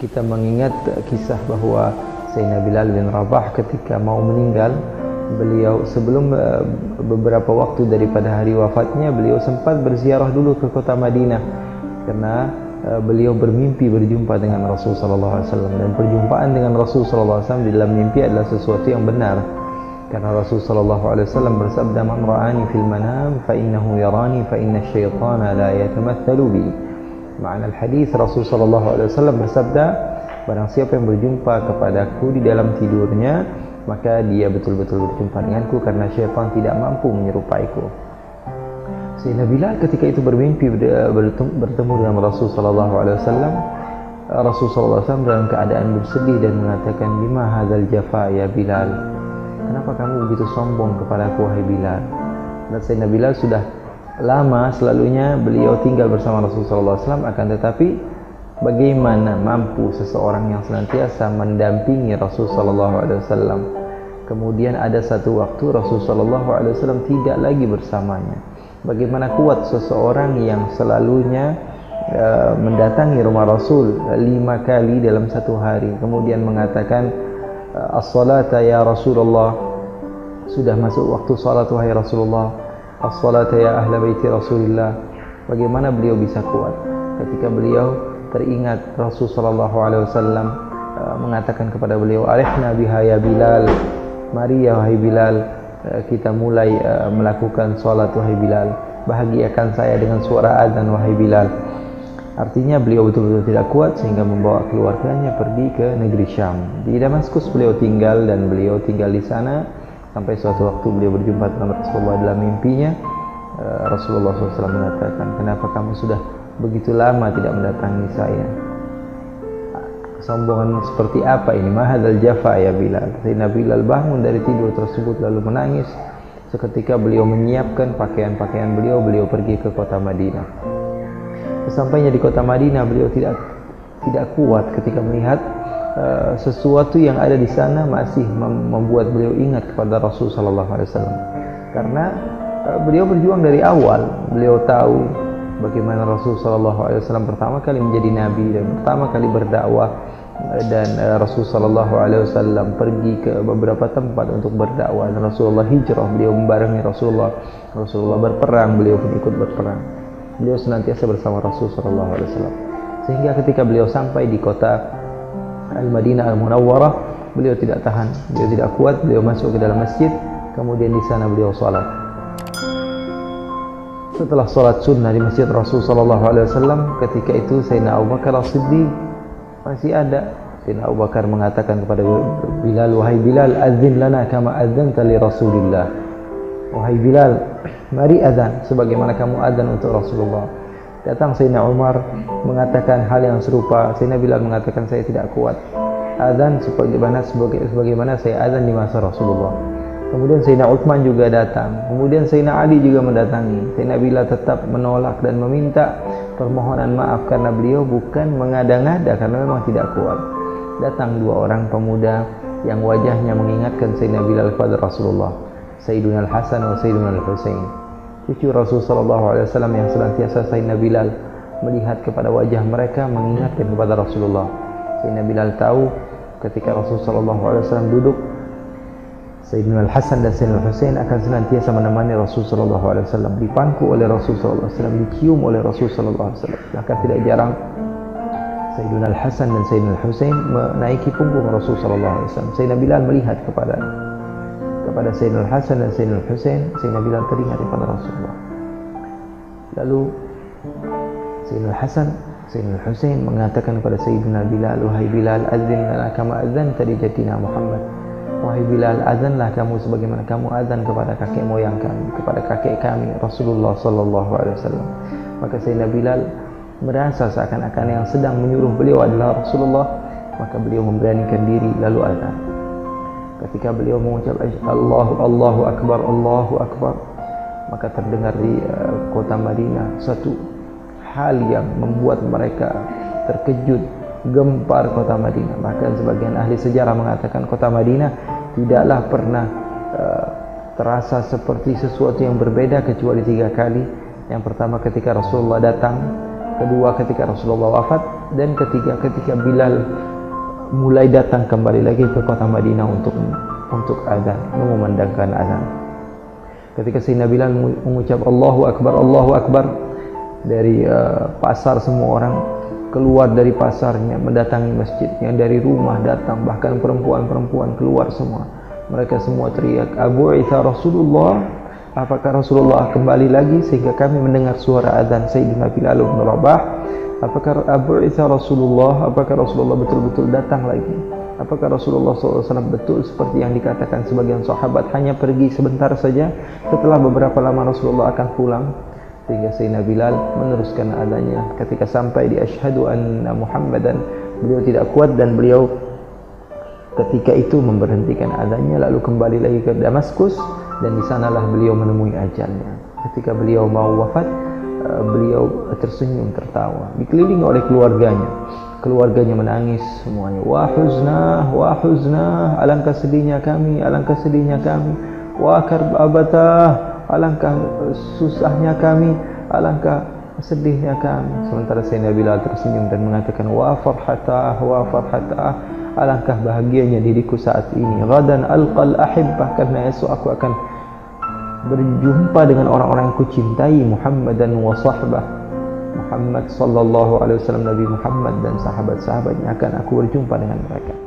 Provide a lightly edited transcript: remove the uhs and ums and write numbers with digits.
kita mengingat kisah bahwa Sayyidina Bilal bin Rabah ketika mau meninggal, beliau sebelum beberapa waktu daripada hari wafatnya, beliau sempat berziarah dulu ke kota Madinah karena beliau bermimpi berjumpa dengan Rasul sallallahu alaihi wasallam, dan perjumpaan dengan Rasul sallallahu alaihi wasallam di dalam mimpi adalah sesuatu yang benar karena Rasul sallallahu alaihi wasallam bersabda, "Man ra'ani fil manam fa innahu yarani fa inna asy-syaitana la yatamathalu bi." Makna hadis Rasul sallallahu alaihi wasallam bersabda, barang siapa yang berjumpa kepadaku di dalam tidurnya, maka dia betul-betul berjumpa denganku karena syaitan tidak mampu menyerupaiku. Sayyidina Bilal ketika itu bermimpi bertemu dengan Rasul sallallahu alaihi wasallam. Rasul sallallahu alaihi wasallam dalam keadaan bersedih dan mengatakan, "Lima hadzal jafa ya Bilal?" Kenapa kamu begitu sombong kepadaku wahai Bilal? Dan Sayyidina Bilal sudah lama selalunya beliau tinggal bersama Rasul sallallahu alaihi wasallam, akan tetapi bagaimana mampu seseorang yang senantiasa mendampingi Rasul sallallahu alaihi wasallam, kemudian ada satu waktu Rasul sallallahu alaihi wasallam tidak lagi bersamanya. Bagaimana kuat seseorang yang selalunya mendatangi rumah Rasul 5 kali dalam satu hari, kemudian mengatakan, "As-salata ya Rasulullah," sudah masuk waktu salat wahai Rasulullah, "As-salata ya ahla baiti Rasulillah." Bagaimana beliau bisa kuat ketika beliau teringat Rasul sallallahu alaihi wasallam mengatakan kepada beliau, "Arihna biha ya Bilal." Mari ya wahai Bilal, kita mulai melakukan salat wahai Bilal. Bahagiakan saya dengan suara azan wahai Bilal. Artinya beliau betul-betul tidak kuat sehingga membawa keluarganya pergi ke negeri Syam. Di Damaskus beliau tinggal, dan beliau tinggal di sana sampai suatu waktu beliau berjumpa dengan Rasulullah dalam mimpinya. Rasulullah SAW mengatakan, "Kenapa kamu sudah begitu lama tidak mendatangi saya?" Kesombongan seperti apa ini? Mahadzal jafa ya Bilal. Sayyidina Bilal bangun dari tidur tersebut lalu menangis. Seketika beliau menyiapkan pakaian-pakaian beliau pergi ke kota Madinah. Sesampainya di kota Madinah, beliau tidak kuat ketika melihat sesuatu yang ada di sana masih membuat beliau ingat kepada Rasul sallallahu alaihi wasallam. Karena beliau berjuang dari awal. Beliau tahu bagaimana Rasul sallallahu alaihi wasallam pertama kali menjadi nabi dan pertama kali berdakwah, dan Rasul sallallahu alaihi wasallam pergi ke beberapa tempat untuk berdakwah, dan Rasulullah hijrah, beliau membarengi Rasulullah berperang, beliau pun ikut berperang. Beliau senantiasa bersama Rasul sallallahu alaihi wasallam. Sehingga ketika beliau sampai di kota Al-Madinah Al-Munawwarah, beliau tidak tahan, beliau tidak kuat, beliau masuk ke dalam masjid, kemudian di sana beliau salat. Setelah salat sunnah di masjid Rasul sallallahu alaihi wasallam, ketika itu Sayyidina Abu Bakar As-Siddiq masih ada. Sayyidina Abu Bakar mengatakan kepada Bilal, "Wahai Bilal, adzin lana kama adzanta li Rasulillah." Wahai Bilal, mari azan sebagaimana kamu azan untuk Rasulullah. Datang Sayyidina Umar mengatakan hal yang serupa. Sayyidina Bilal mengatakan, "Saya tidak kuat azan sebagaimana saya azan di masa Rasulullah." Kemudian Sayyidina Utsman juga datang. Kemudian Sayyidina Ali juga mendatangi. Sayyidina Bilal tetap menolak dan meminta permohonan maaf karena beliau bukan mengada-ngada, karena memang tidak kuat. Datang 2 orang pemuda yang wajahnya mengingatkan Sayyidina Bilal kepada Rasulullah, Sayyiduna Al-Hasan wa Sayyiduna Al-Husain. Cucu Rasul sallallahu alaihi wasallam yang senantiasa Sayyidina Bilal melihat kepada wajah mereka mengingatkan kepada Rasulullah. Sayyidina Bilal tahu ketika Rasul sallallahu alaihi wasallam duduk, Sayyidina Al-Hasan dan Sayyidina Al-Husain akan senantiasa menemani Rasul sallallahu alaihi wasallam, dipangku oleh Rasul sallallahu alaihi wasallam, dicium oleh Rasul sallallahu alaihi wasallam. Bahkan tidak jarang Sayyidina Al-Hasan dan Sayyidina Al-Husain menaiki punggung Rasul sallallahu alaihi wasallam. Sayyidina Bilal melihat kepada Sayyidina Al-Hasan dan Sayyidina Al-Husain. Sayyidina Bilal teringat kepada Rasulullah. Lalu Sayyidina Al-Hasan, Sayyidina Al-Husain mengatakan kepada Sayyidina Bilal, "Wahai Bilal, adzin lana kama adzanta li jaddina Muhammad." Wahai Bilal, azanlah kamu sebagaimana kamu azan kepada kakek moyang kami, kepada kakek kami Rasulullah sallallahu alaihi wasallam. Maka Sayyidina Bilal merasa seakan-akan yang sedang menyuruh beliau adalah Rasulullah, maka beliau memberanikan diri lalu azan. Ketika beliau mengucap Allahu Akbar, maka terdengar di kota Madinah satu hal yang membuat mereka terkejut, gempar kota Madinah. Bahkan sebagian ahli sejarah mengatakan kota Madinah tidaklah pernah terasa seperti sesuatu yang berbeda kecuali 3 kali. Yang pertama ketika Rasulullah datang kedua ketika Rasulullah wafat, dan ketiga ketika Bilal mulai datang kembali lagi ke kota Madinah untuk azan, mengumandangkan azan. Ketika Sayyidina Bilal mengucap Allahu Akbar, dari pasar semua orang keluar dari pasarnya, mendatangi masjidnya, dari rumah datang, bahkan perempuan-perempuan keluar semua. Mereka semua teriak, Abu Isa Rasulullah, apakah Rasulullah kembali lagi? Sehingga kami mendengar suara azan Sayyidina Bilal bin Rabah. Apakah Abu Isa Rasulullah, apakah Rasulullah betul-betul datang lagi? Apakah Rasulullah SAW betul seperti yang dikatakan sebagian sahabat, hanya pergi sebentar saja, setelah beberapa lama Rasulullah akan pulang? Sehingga Sayyidina Bilal meneruskan adanya. Ketika sampai di Asyhadu anna Muhammadan, beliau tidak kuat dan beliau ketika itu memberhentikan adanya, lalu kembali lagi ke Damaskus, dan di sanalah beliau menemui ajalnya. Ketika beliau mau wafat, beliau tersenyum tertawa, dikelilingi oleh keluarganya. Keluarganya menangis semuanya. Wa huzna, alangkah sedihnya kami, alangkah sedihnya kami. Wa karbatah, alangkah susahnya kami, alangkah sedihnya kami. Sementara Sayyidina Bilal tersenyum dan mengatakan wa farhatah, alangkah bahagianya diriku saat ini. Ghadan alqal ahibbah, karena esok aku akan berjumpa dengan orang-orang yang kucintai, Muhammadan wa sahbah, Muhammad sallallahu alaihi wasallam, Nabi Muhammad dan sahabat-sahabatnya, akan aku berjumpa dengan mereka.